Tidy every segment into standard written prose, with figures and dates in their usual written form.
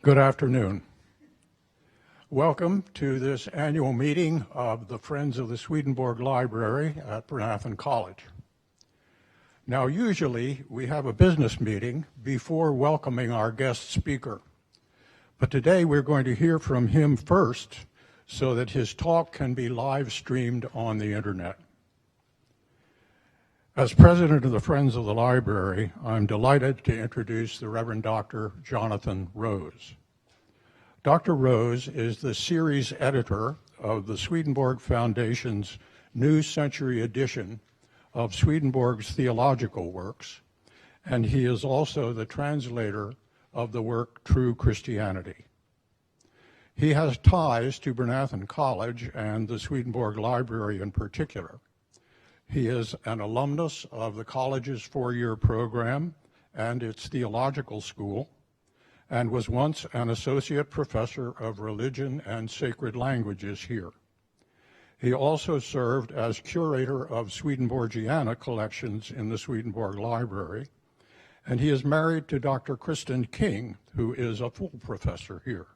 Good afternoon. Welcome to this annual meeting of the Friends of the Swedenborg Library at Bryn College. Now, usually we have a business meeting before welcoming our guest speaker, but today we're going to hear from him first so that his talk can be live streamed on the internet. As president of the Friends of the Library, I'm delighted to introduce the Reverend Dr. Jonathan Rose. Dr. Rose is the series editor of the Swedenborg Foundation's New Century edition of Swedenborg's theological works, and he is also the translator of the work True Christianity. He has ties to Bryn College and the Swedenborg Library in particular. He is an alumnus of the college's four-year program and its theological school, and was once an associate professor of religion and sacred languages here. He also served as curator of Swedenborgiana collections in the Swedenborg Library, and he is married to Dr. Kristen King, who is a full professor here.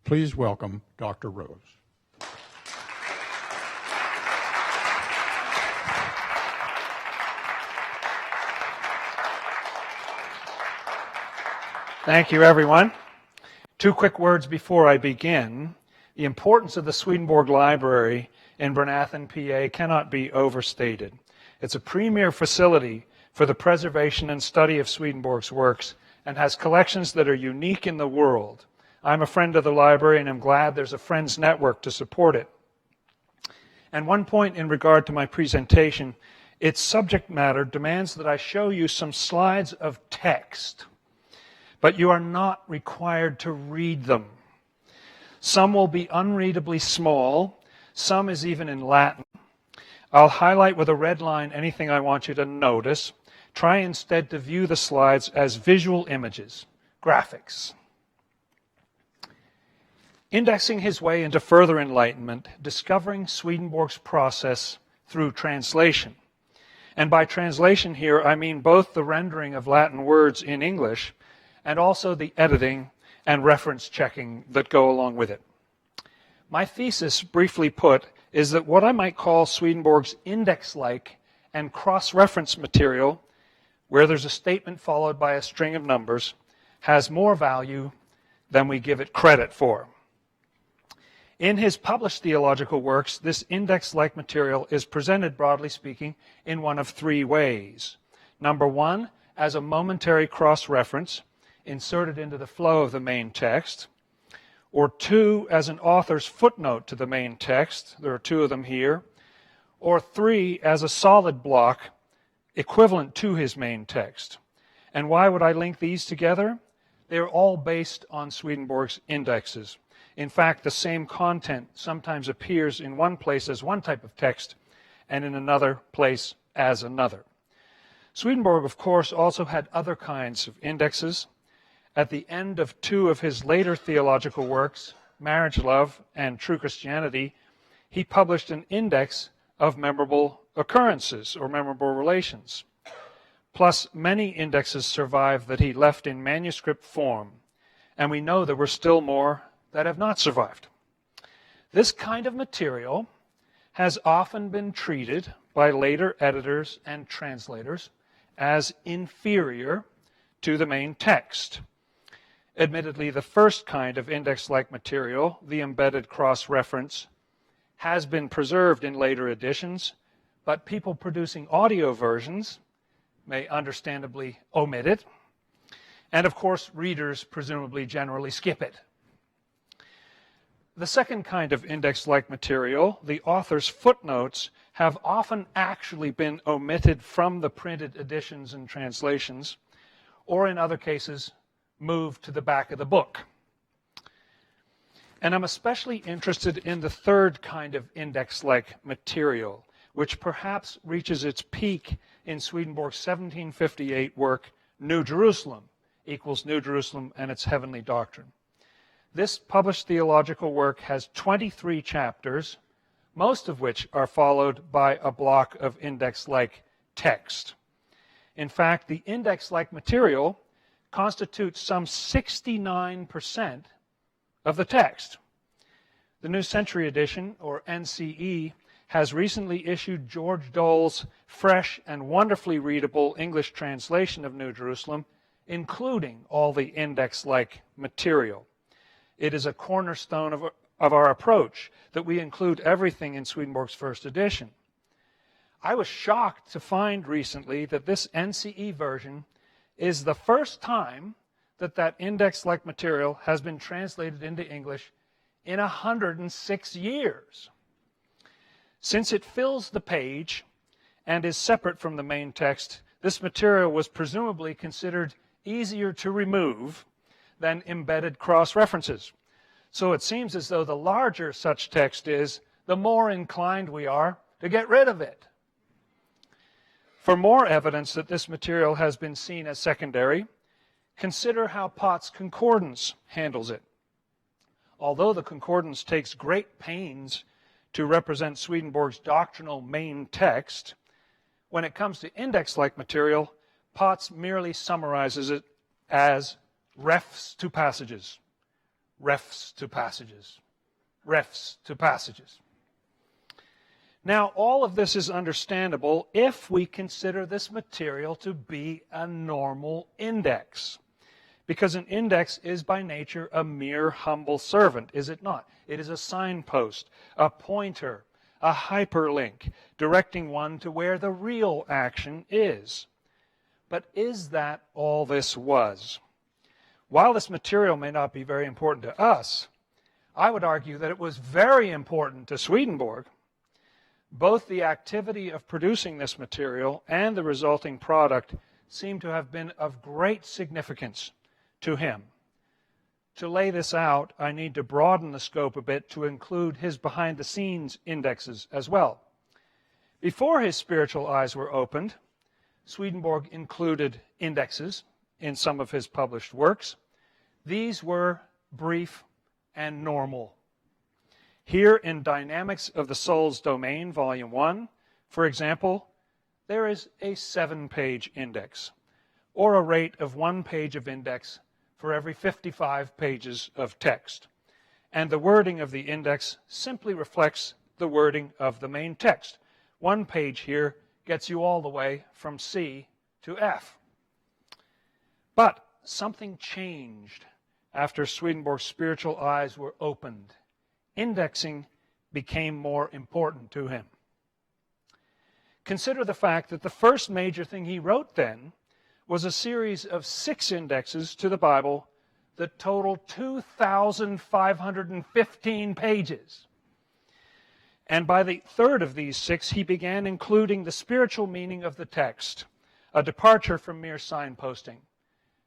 Please welcome Dr. Rose. Thank you, everyone. Two quick words before I begin. The importance of the Swedenborg Library in Bryn, PA cannot be overstated. It's a premier facility for the preservation and study of Swedenborg's works and has collections that are unique in the world. I'm a friend of the library and I'm glad there's a Friends network to support it. And one point in regard to my presentation, its subject matter demands that I show you some slides of text. But you are not required to read them. Some will be unreadably small, some is even in Latin. I'll highlight with a red line anything I want you to notice. Try instead to view the slides as visual images, graphics. Indexing his way into further enlightenment, discovering Swedenborg's process through translation. And by translation here, I mean both the rendering of Latin words in English and also the editing and reference checking that go along with it. My thesis, briefly put, is that what I might call Swedenborg's index-like and cross-reference material, where there's a statement followed by a string of numbers, has more value than we give it credit for. In his published theological works, this index-like material is presented, broadly speaking, in one of three ways. Number one, as a momentary cross-reference, inserted into the flow of the main text, or two, as an author's footnote to the main text, there are two of them here, or three, as a solid block equivalent to his main text. And why would I link these together? They're all based on Swedenborg's indexes. In fact, the same content sometimes appears in one place as one type of text and in another place as another. Swedenborg, of course, also had other kinds of indexes. At the end of two of his later theological works, Marriage Love and True Christianity, he published an index of memorable occurrences or memorable relations. Plus, many indexes survive that he left in manuscript form, and we know there were still more that have not survived. This kind of material has often been treated by later editors and translators as inferior to the main text. Admittedly, the first kind of index-like material, the embedded cross-reference, has been preserved in later editions, but people producing audio versions may understandably omit it, and of course, readers presumably generally skip it. The second kind of index-like material, the author's footnotes, have often actually been omitted from the printed editions and translations, or in other cases, moved to the back of the book. And I'm especially interested in the third kind of index-like material, which perhaps reaches its peak in Swedenborg's 1758 work, New Jerusalem, equals New Jerusalem and its heavenly doctrine. This published theological work has 23 chapters, most of which are followed by a block of index-like text. In fact, the index-like material constitutes some 69% of the text. The New Century Edition, or NCE, has recently issued George Dole's fresh and wonderfully readable English translation of New Jerusalem, including all the index-like material. It is a cornerstone of our approach that we include everything in Swedenborg's first edition. I was shocked to find recently that this NCE version is the first time that index-like material has been translated into English in 106 years. Since it fills the page and is separate from the main text, this material was presumably considered easier to remove than embedded cross-references. So it seems as though the larger such text is, the more inclined we are to get rid of it. For more evidence that this material has been seen as secondary, consider how Pott's Concordance handles it. Although the Concordance takes great pains to represent Swedenborg's doctrinal main text, when it comes to index-like material, Potts merely summarizes it as refs to passages, refs to passages, refs to passages. Now, all of this is understandable if we consider this material to be a normal index, because an index is by nature a mere humble servant, is it not? It is a signpost, a pointer, a hyperlink, directing one to where the real action is. But is that all this was? While this material may not be very important to us, I would argue that it was very important to Swedenborg. Both the activity of producing this material and the resulting product seem to have been of great significance to him. To lay this out, I need to broaden the scope a bit to include his behind-the-scenes indexes as well. Before his spiritual eyes were opened, Swedenborg included indexes in some of his published works. These were brief and normal. Here in Dynamics of the Soul's Domain, Volume 1, for example, there is a 7-page index, or a rate of 1 page of index for every 55 pages of text. And the wording of the index simply reflects the wording of the main text. 1 page here gets you all the way from C to F. But something changed after Swedenborg's spiritual eyes were opened. Indexing became more important to him. Consider the fact that the first major thing he wrote then was a series of 6 indexes to the Bible that totaled 2,515 pages. And by the third of these 6, he began including the spiritual meaning of the text, a departure from mere signposting.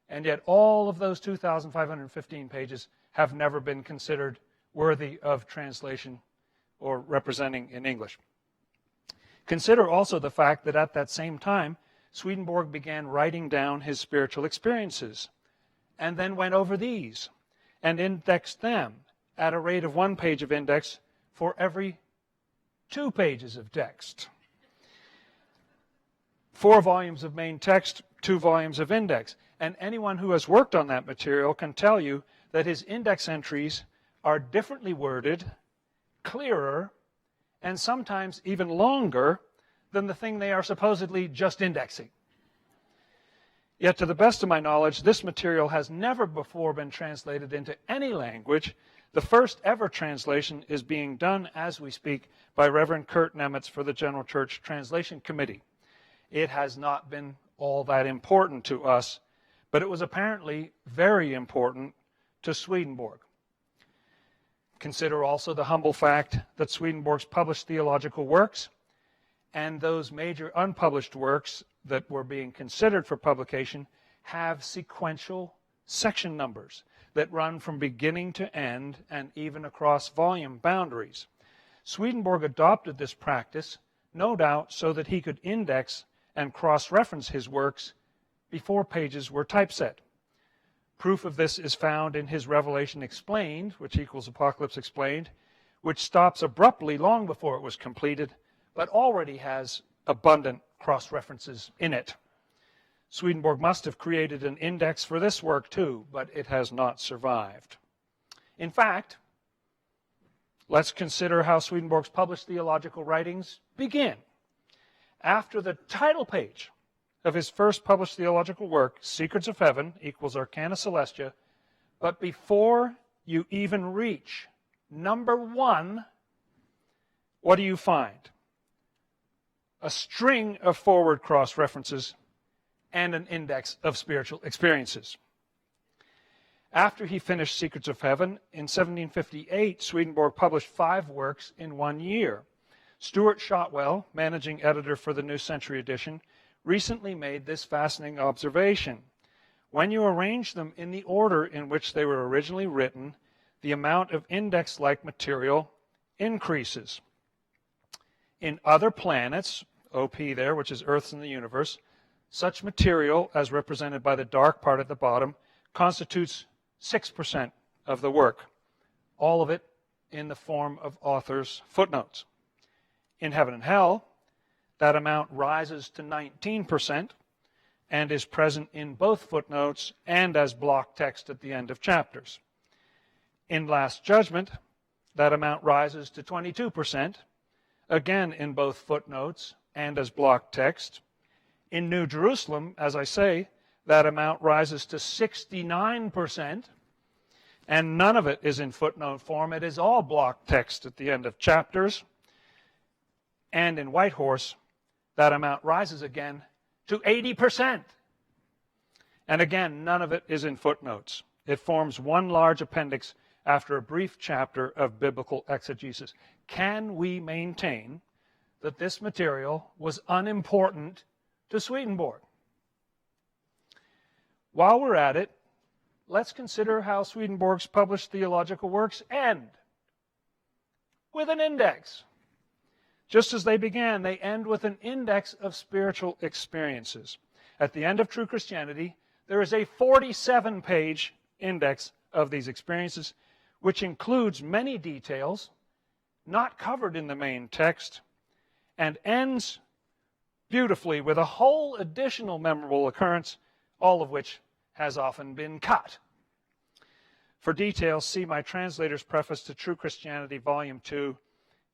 And yet all of those 2,515 pages have never been considered worthy of translation or representing in English. Consider also the fact that at that same time, Swedenborg began writing down his spiritual experiences, and then went over these and indexed them at a rate of 1 page of index for every 2 pages of text. 4 volumes of main text, 2 volumes of index. And anyone who has worked on that material can tell you that his index entries are differently worded, clearer, and sometimes even longer than the thing they are supposedly just indexing. Yet, to the best of my knowledge, this material has never before been translated into any language. The first ever translation is being done as we speak by Reverend Kurt Nemitz for the General Church Translation Committee. It has not been all that important to us, but it was apparently very important to Swedenborg. Consider also the humble fact that Swedenborg's published theological works and those major unpublished works that were being considered for publication have sequential section numbers that run from beginning to end and even across volume boundaries. Swedenborg adopted this practice, no doubt, so that he could index and cross-reference his works before pages were typeset. Proof of this is found in his Revelation Explained, which equals Apocalypse Explained, which stops abruptly long before it was completed, but already has abundant cross-references in it. Swedenborg must have created an index for this work too, but it has not survived. In fact, let's consider how Swedenborg's published theological writings begin. After the title page of his first published theological work, Secrets of Heaven equals Arcana Celestia, but before you even reach number 1, what do you find? A string of forward cross references and an index of spiritual experiences. After he finished Secrets of Heaven, in 1758, Swedenborg published 5 works in 1 year. Stuart Shotwell, managing editor for the New Century Edition, recently made this fascinating observation. When you arrange them in the order in which they were originally written, the amount of index-like material increases. In other planets, OP there, which is Earths in the universe, such material, as represented by the dark part at the bottom, constitutes 6% of the work, all of it in the form of authors' footnotes. In Heaven and Hell, that amount rises to 19% and is present in both footnotes and as block text at the end of chapters. In Last Judgment, that amount rises to 22%, again in both footnotes and as block text. In New Jerusalem, as I say, that amount rises to 69%, and none of it is in footnote form. It is all block text at the end of chapters. And in White Horse, that amount rises again to 80%. And again, none of it is in footnotes. It forms one large appendix after a brief chapter of biblical exegesis. Can we maintain that this material was unimportant to Swedenborg? While we're at it, let's consider how Swedenborg's published theological works end. With an index. Just as they began, they end with an index of spiritual experiences. At the end of True Christianity, there is a 47-page index of these experiences, which includes many details not covered in the main text, and ends beautifully with a whole additional memorable occurrence, all of which has often been cut. For details, see my translator's preface to True Christianity, Volume 2,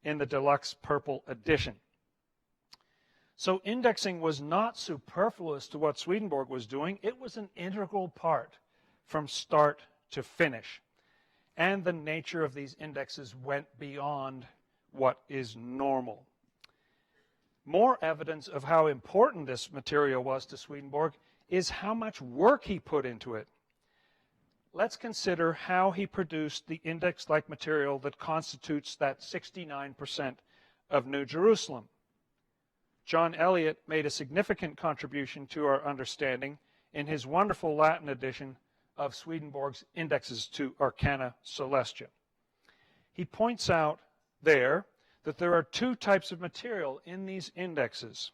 in the deluxe purple edition. So indexing was not superfluous to what Swedenborg was doing. It was an integral part from start to finish. And the nature of these indexes went beyond what is normal. More evidence of how important this material was to Swedenborg is how much work he put into it. Let's consider how he produced the index-like material that constitutes that 69% of New Jerusalem. John Eliot made a significant contribution to our understanding in his wonderful Latin edition of Swedenborg's Indexes to Arcana Celestia. He points out there that there are 2 types of material in these indexes.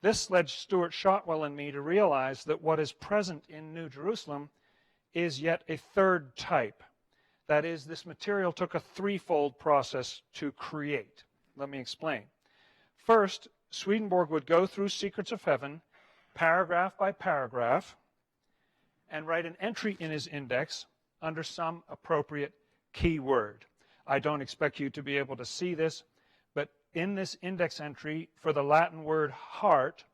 This led Stuart Shotwell and me to realize that what is present in New Jerusalem is yet a 3rd type. That is, this material took a threefold process to create. Let me explain. First, Swedenborg would go through Secrets of Heaven, paragraph by paragraph, and write an entry in his index under some appropriate keyword. I don't expect you to be able to see this, but in this index entry for the Latin word heart,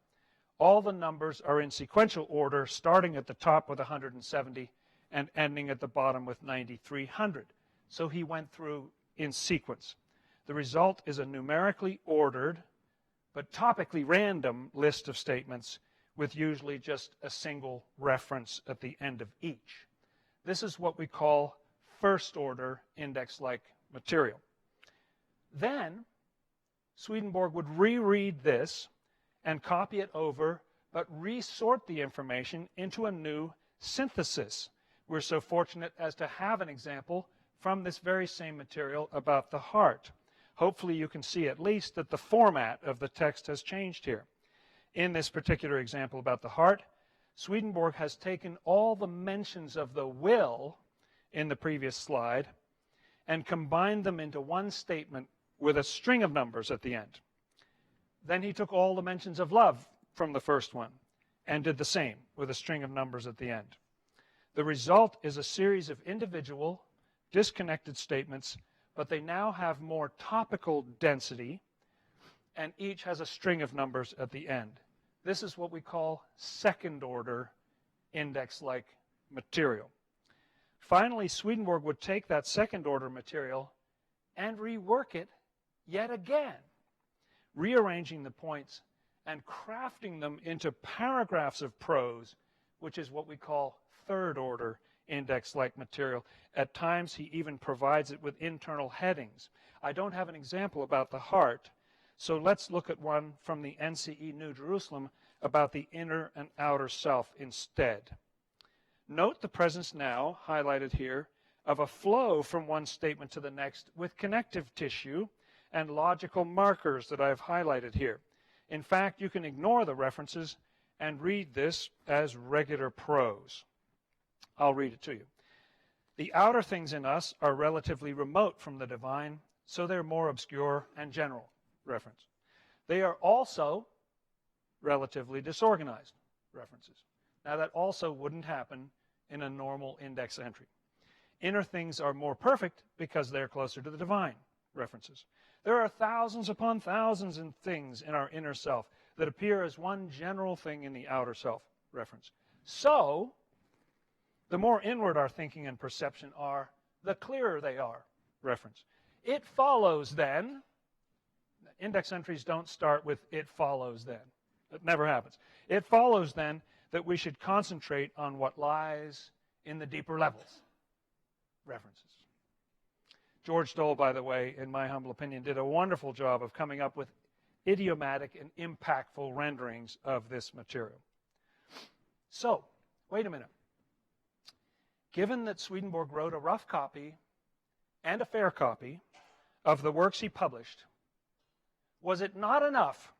all the numbers are in sequential order, starting at the top with 170 and ending at the bottom with 9,300. So he went through in sequence. The result is a numerically ordered, but topically random list of statements with usually just a single reference at the end of each. This is what we call first-order index-like material. Then, Swedenborg would reread this and copy it over, but resort the information into a new synthesis. We're so fortunate as to have an example from this very same material about the heart. Hopefully you can see at least that the format of the text has changed here. In this particular example about the heart, Swedenborg has taken all the mentions of the will in the previous slide and combined them into one statement with a string of numbers at the end. Then he took all the mentions of love from the first one and did the same with a string of numbers at the end. The result is a series of individual, disconnected statements, but they now have more topical density, and each has a string of numbers at the end. This is what we call second-order index-like material. Finally, Swedenborg would take that second-order material and rework it yet again, rearranging the points and crafting them into paragraphs of prose, which is what we call third-order index-like material. At times, he even provides it with internal headings. I don't have an example about the heart, so let's look at one from the NCE New Jerusalem about the inner and outer self instead. Note the presence now, highlighted here, of a flow from one statement to the next with connective tissue and logical markers that I've highlighted here. In fact, you can ignore the references and read this as regular prose. I'll read it to you. The outer things in us are relatively remote from the divine, so they're more obscure and general. Reference. They are also relatively disorganized. References. Now that also wouldn't happen in a normal index entry. Inner things are more perfect because they're closer to the divine. References. There are thousands upon thousands of things in our inner self that appear as one general thing in the outer self. Reference. So, the more inward our thinking and perception are, the clearer they are. Reference. It follows then, index entries don't start with it follows then. It never happens. It follows then that we should concentrate on what lies in the deeper levels. References. George Dole, by the way, in my humble opinion, did a wonderful job of coming up with idiomatic and impactful renderings of this material. So, wait a minute. Given that Swedenborg wrote a rough copy and a fair copy of the works he published, was it not enough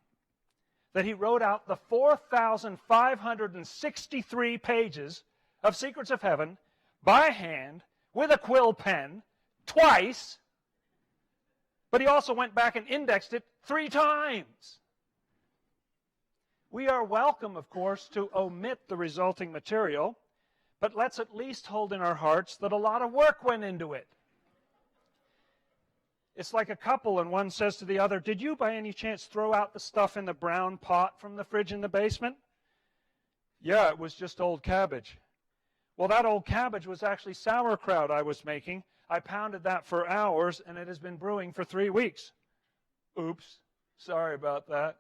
that he wrote out the 4,563 pages of Secrets of Heaven by hand with a quill pen twice, but he also went back and indexed it 3 times? We are welcome, of course, to omit the resulting material, but let's at least hold in our hearts that a lot of work went into it. It's like a couple and one says to the other, "Did you by any chance throw out the stuff in the brown pot from the fridge in the basement?" "Yeah, it was just old cabbage." "Well, that old cabbage was actually sauerkraut I was making. I pounded that for hours and it has been brewing for 3 weeks." "Oops, sorry about that."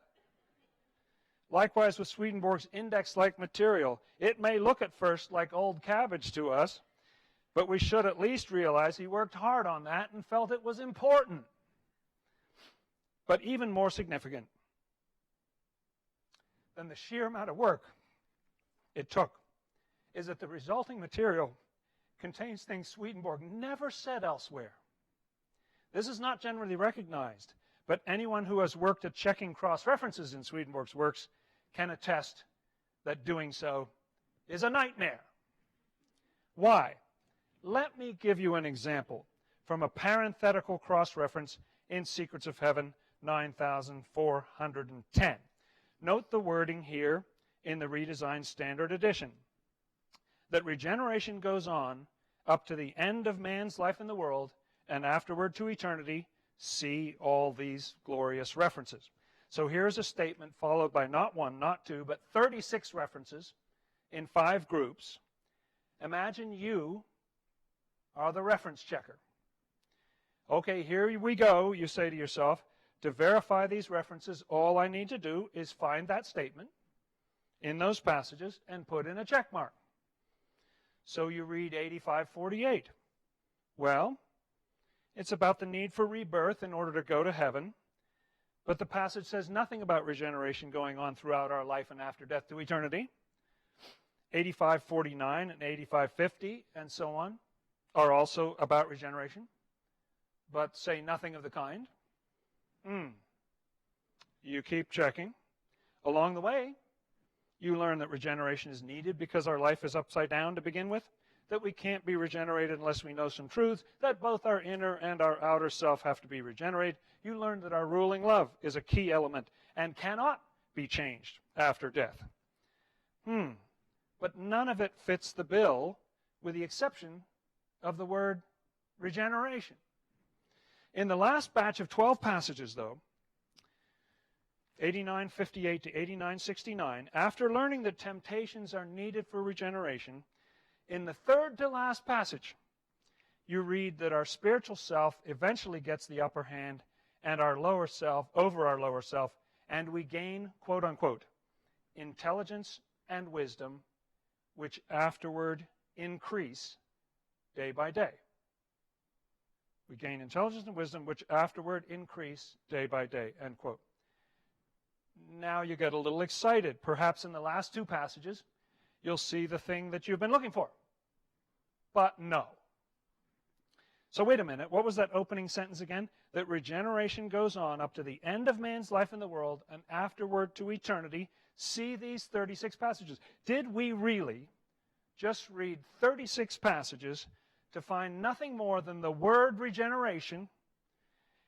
Likewise with Swedenborg's index-like material. It may look at first like old cabbage to us, but we should at least realize he worked hard on that and felt it was important. But even more significant than the sheer amount of work it took is that the resulting material contains things Swedenborg never said elsewhere. This is not generally recognized, but anyone who has worked at checking cross-references in Swedenborg's works can attest that doing so is a nightmare. Why? Let me give you an example from a parenthetical cross-reference in Secrets of Heaven 9410. Note the wording here in the redesigned standard edition, that regeneration goes on up to the end of man's life in the world and afterward to eternity. See all these glorious references. So here's a statement followed by not 1, not 2, but 36 references in 5 groups. Imagine you are the reference checker. Okay, here we go, you say to yourself. To verify these references, all I need to do is find that statement in those passages and put in a check mark. So you read 85:48. Well, it's about the need for rebirth in order to go to heaven, but the passage says nothing about regeneration going on throughout our life and after death to eternity. 85:49 and 85:50 and so on are also about regeneration, but say nothing of the kind. You keep checking. Along the way, you learn that regeneration is needed because our life is upside down to begin with, that we can't be regenerated unless we know some truth, that both our inner and our outer self have to be regenerated. You learn that our ruling love is a key element and cannot be changed after death. But none of it fits the bill, with the exception of the word regeneration. In the last batch of 12 passages, though, 89:58 to 89:69, after learning that temptations are needed for regeneration, in the third to last passage, you read that our spiritual self eventually gets the upper hand and our lower self over our lower self, and we gain, quote unquote, intelligence and wisdom, which afterward increase day by day. We gain intelligence and wisdom, which afterward increase day by day, end quote. Now you get a little excited. Perhaps in the last two passages, you'll see the thing that you've been looking for. But no. So wait a minute, what was that opening sentence again? That regeneration goes on up to the end of man's life in the world and afterward to eternity. See these 36 passages. Did we really just read 36 passages to find nothing more than the word regeneration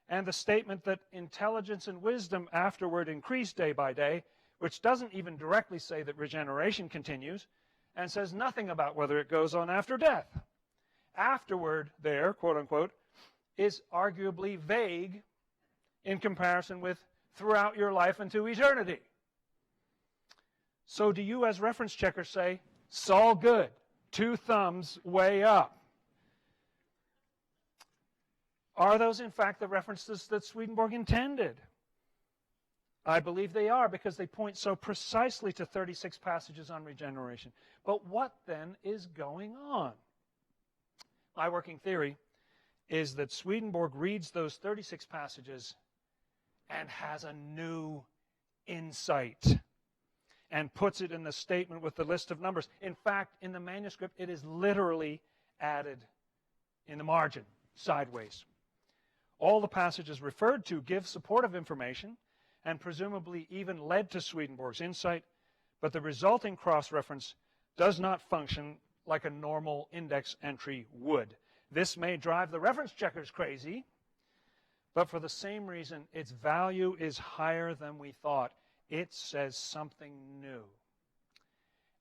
and the statement that intelligence and wisdom afterward increase day by day, which doesn't even directly say that regeneration continues, and says nothing about whether it goes on after death? Afterward there, quote unquote, is arguably vague in comparison with throughout your life into eternity. So do you as reference checkers say, it's all good, 2 thumbs way up? Are those, in fact, the references that Swedenborg intended? I believe they are, because they point so precisely to 36 passages on regeneration. But what then is going on? My working theory is that Swedenborg reads those 36 passages and has a new insight and puts it in the statement with the list of numbers. In fact, in the manuscript, it is literally added in the margin, sideways. All the passages referred to give supportive information and presumably even led to Swedenborg's insight, but the resulting cross-reference does not function like a normal index entry would. This may drive the reference checkers crazy, but for the same reason, its value is higher than we thought. It says something new.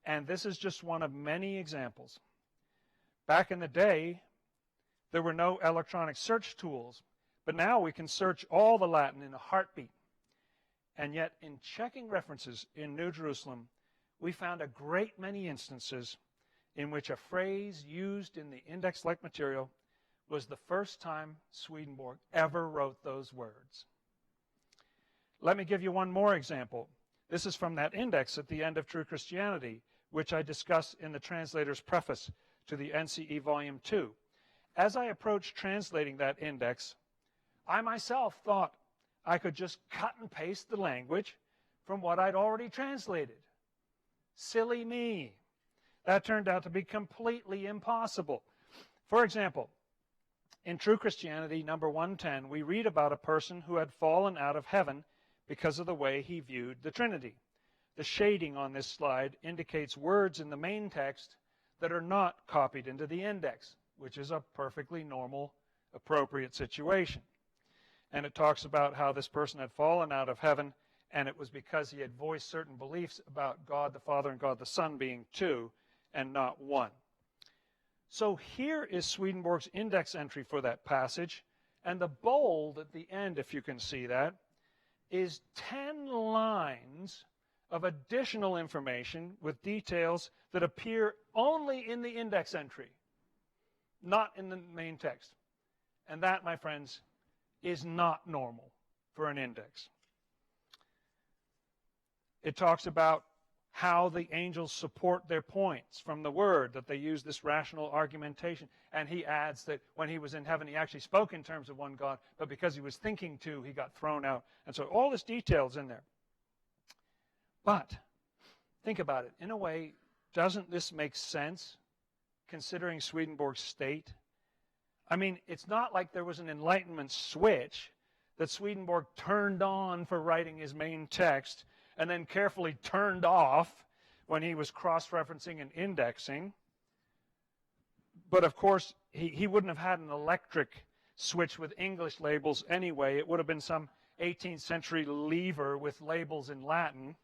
And this is just one of many examples. Back in the day, there were no electronic search tools, but now we can search all the Latin in a heartbeat. And yet, in checking references in New Jerusalem, we found a great many instances in which a phrase used in the index-like material was the first time Swedenborg ever wrote those words. Let me give you one more example. This is from that index at the end of True Christianity, which I discuss in the translator's preface to the NCE Volume 2. As I approached translating that index, I myself thought I could just cut and paste the language from what I'd already translated. Silly me. That turned out to be completely impossible. For example, in True Christianity, number 110, we read about a person who had fallen out of heaven because of the way he viewed the Trinity. The shading on this slide indicates words in the main text that are not copied into the index, which is a perfectly normal, appropriate situation. And it talks about how this person had fallen out of heaven, and it was because he had voiced certain beliefs about God the Father and God the Son being two and not one. So here is Swedenborg's index entry for that passage, and the bold at the end, if you can see that, is 10 lines of additional information with details that appear only in the index entry, not in the main text. And that, my friends, is not normal for an index. It talks about how the angels support their points from the word, that they use this rational argumentation. And he adds that when he was in heaven, he actually spoke in terms of one God, but because he was thinking to, he got thrown out. And so all this detail's in there. But think about it. In a way, doesn't this make sense, considering Swedenborg's state? I mean, it's not like there was an Enlightenment switch that Swedenborg turned on for writing his main text and then carefully turned off when he was cross-referencing and indexing. But of course, he wouldn't have had an electric switch with English labels anyway. It would have been some 18th century lever with labels in Latin.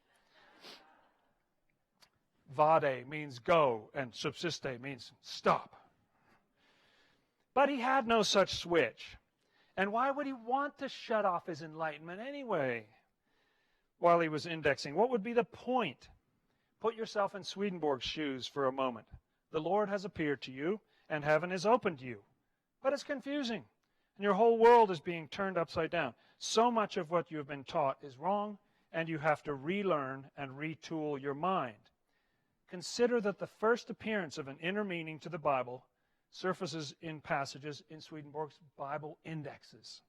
Vade means go, and subsiste means stop. But he had no such switch. And why would he want to shut off his enlightenment anyway while he was indexing? What would be the point? Put yourself in Swedenborg's shoes for a moment. The Lord has appeared to you, and heaven is open to you. But it's confusing, and your whole world is being turned upside down. So much of what you have been taught is wrong, and you have to relearn and retool your mind. Consider that the first appearance of an inner meaning to the Bible surfaces in passages in Swedenborg's Bible indexes.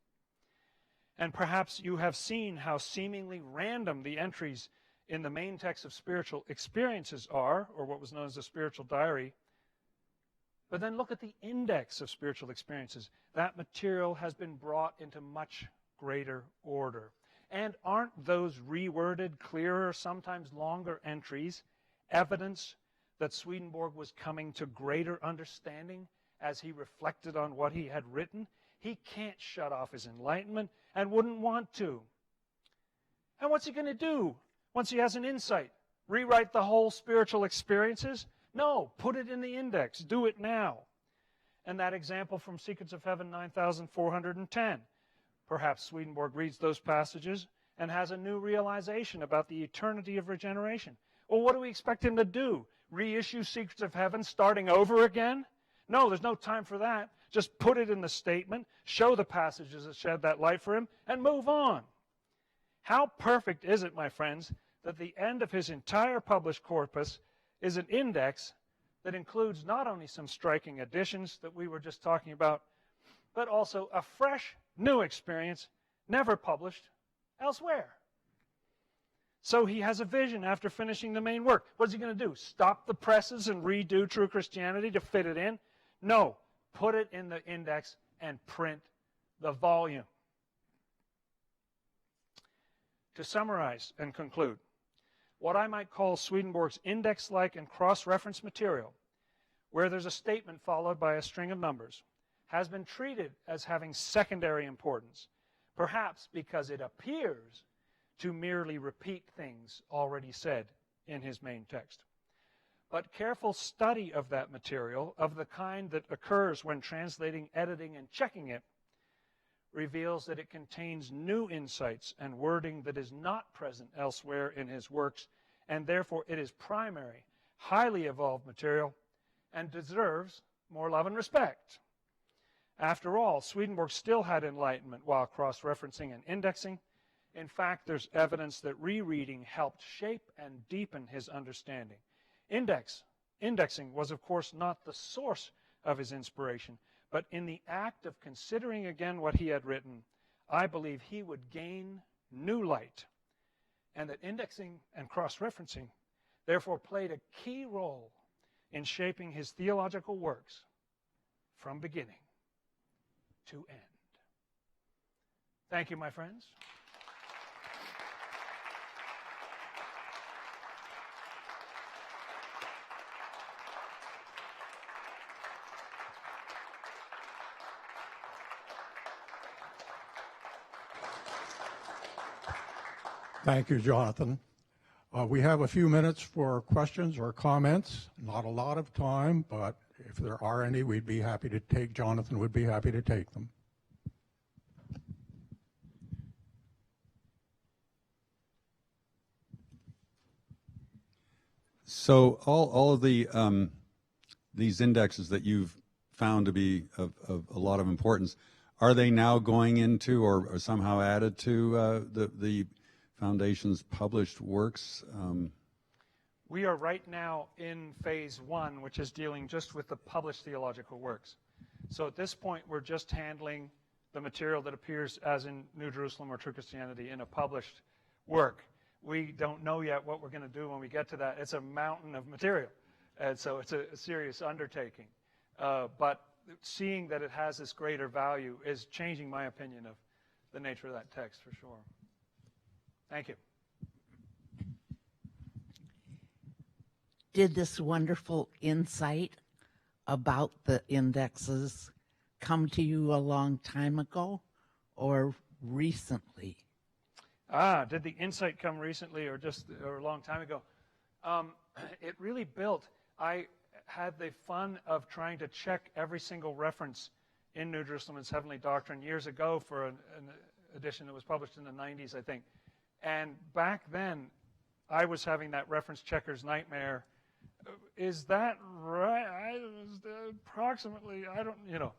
And perhaps you have seen how seemingly random the entries in the main text of spiritual experiences are, or what was known as the spiritual diary. But then look at the index of spiritual experiences. That material has been brought into much greater order. And aren't those reworded, clearer, sometimes longer entries evidence that Swedenborg was coming to greater understanding as he reflected on what he had written? He can't shut off his enlightenment and wouldn't want to. And what's he going to do once he has an insight? Rewrite the whole spiritual experiences? No, put it in the index. Do it now. And that example from Secrets of Heaven 9410. Perhaps Swedenborg reads those passages and has a new realization about the eternity of regeneration. Well, what do we expect him to do? Reissue Secrets of Heaven starting over again? No, there's no time for that. Just put it in the statement, show the passages that shed that light for him, and move on. How perfect is it, my friends, that the end of his entire published corpus is an index that includes not only some striking additions that we were just talking about, but also a fresh, new experience never published elsewhere. So he has a vision after finishing the main work. What is he going to do? Stop the presses and redo True Christianity to fit it in? No. Put it in the index and print the volume. To summarize and conclude, what I might call Swedenborg's index-like and cross-reference material, where there's a statement followed by a string of numbers, has been treated as having secondary importance, perhaps because it appears to merely repeat things already said in his main text. But careful study of that material, of the kind that occurs when translating, editing, and checking it, reveals that it contains new insights and wording that is not present elsewhere in his works, and therefore it is primary, highly evolved material, and deserves more love and respect. After all, Swedenborg still had enlightenment while cross-referencing and indexing. In fact, there's evidence that rereading helped shape and deepen his understanding. Indexing was, of course, not the source of his inspiration, but in the act of considering again what he had written, I believe he would gain new light, and that indexing and cross-referencing therefore played a key role in shaping his theological works from beginning to end. Thank you, my friends. Thank you, Jonathan. We have a few minutes for questions or comments. Not a lot of time, but if there are any, we'd be happy to take. Jonathan would be happy to take them. So all of the these indexes that you've found to be of a lot of importance, are they now going into or somehow added to the Foundation's published works? We are right now in phase 1, which is dealing just with the published theological works. So at this point, we're just handling the material that appears as in New Jerusalem or True Christianity in a published work. We don't know yet what we're going to do when we get to that. It's a mountain of material, and so it's a serious undertaking. But seeing that it has this greater value is changing my opinion of the nature of that text for sure. Thank you. Did this wonderful insight about the indexes come to you a long time ago or recently? Did the insight come recently or a long time ago? It really built. I had the fun of trying to check every single reference in New Jerusalem and Heavenly Doctrine years ago for an edition that was published in the 90s, I think. And back then, I was having that reference checker's nightmare. Is that right? Approximately, I don't, you know.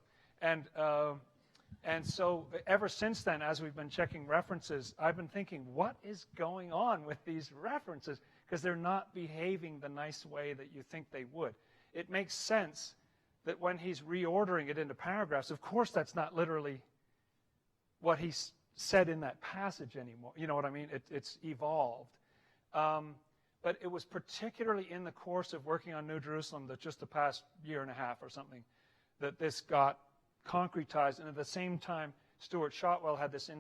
And so ever since then, as we've been checking references, I've been thinking, what is going on with these references? Because they're not behaving the nice way that you think they would. It makes sense that when he's reordering it into paragraphs, of course that's not literally what he said in that passage anymore. You know what I mean? It's evolved. But it was particularly in the course of working on New Jerusalem that just the past year and a half or something that this got concretized. And at the same time, Stuart Shotwell had this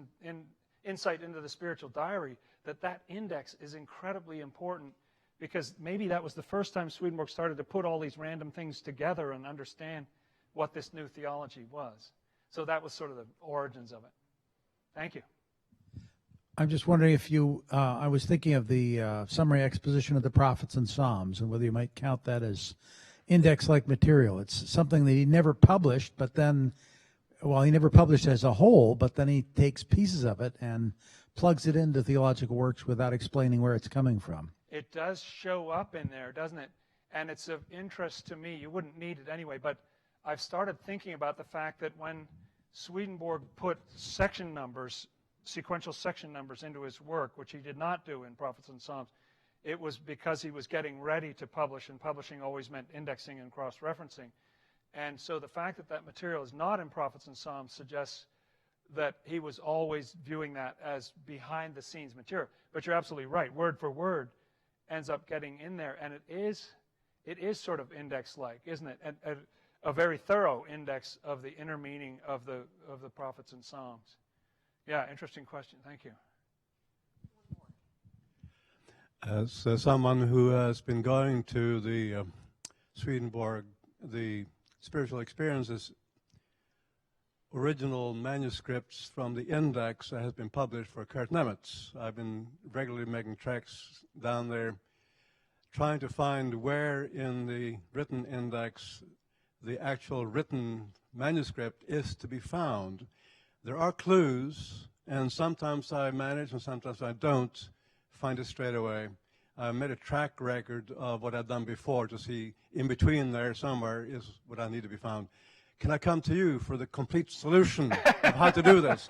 insight into the spiritual diary that index is incredibly important, because maybe that was the first time Swedenborg started to put all these random things together and understand what this new theology was. So that was sort of the origins of it. Thank you. I'm just wondering if you, I was thinking of the summary exposition of the prophets and Psalms, and whether you might count that as index-like material. It's something that he never published, but then, well, he never published as a whole, but then he takes pieces of it and plugs it into theological works without explaining where it's coming from. It does show up in there, doesn't it? And it's of interest to me. You wouldn't need it anyway, but I've started thinking about the fact that when Swedenborg put section numbers, sequential section numbers into his work, which he did not do in Prophets and Psalms, it was because he was getting ready to publish, and publishing always meant indexing and cross-referencing. And so the fact that that material is not in Prophets and Psalms suggests that he was always viewing that as behind-the-scenes material. But you're absolutely right. Word for word ends up getting in there, and it is sort of index-like, isn't it? And a very thorough index of the inner meaning of the Prophets and Psalms. Yeah, interesting question. Thank you. As someone who has been going to the Swedenborg, the Spiritual Experiences original manuscripts from the index that has been published for Kurt Nemetz. I've been regularly making treks down there trying to find where in the written index the actual written manuscript is to be found. There are clues, and sometimes I manage and sometimes I don't find it straight away. I made a track record of what I've done before to see in between there somewhere is what I need to be found. Can I come to you for the complete solution of how to do this?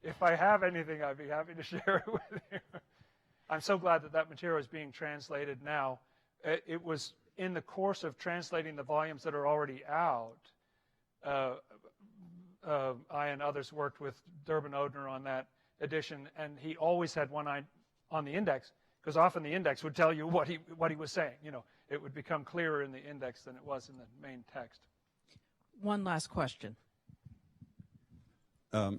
If I have anything, I'd be happy to share it with you. I'm so glad that that material is being translated now. It was in the course of translating the volumes that are already out. I and others worked with Durbin Odner on that edition, and he always had one eye on the index, because often the index would tell you what he was saying. You know, it would become clearer in the index than it was in the main text. One last question.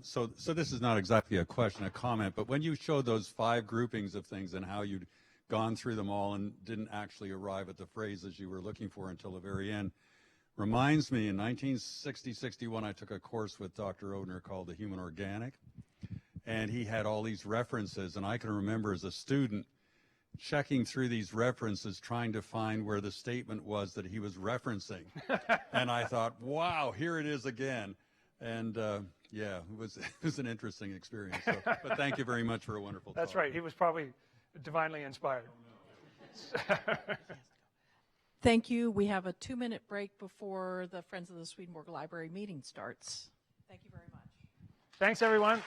So this is not exactly a question, a comment, but when you showed those 5 groupings of things and how you'd gone through them all and didn't actually arrive at the phrases you were looking for until the very end, reminds me, in 1960-61, I took a course with Dr. Odner called The Human Organic, and he had all these references, and I can remember as a student checking through these references, trying to find where the statement was that he was referencing. And I thought, wow, here it is again. And yeah, it was an interesting experience. So, but thank you very much for a wonderful talk. That's right. He was probably divinely inspired. Thank you. We have a 2-minute break before the Friends of the Swedenborg Library meeting starts. Thank you very much. Thanks, everyone.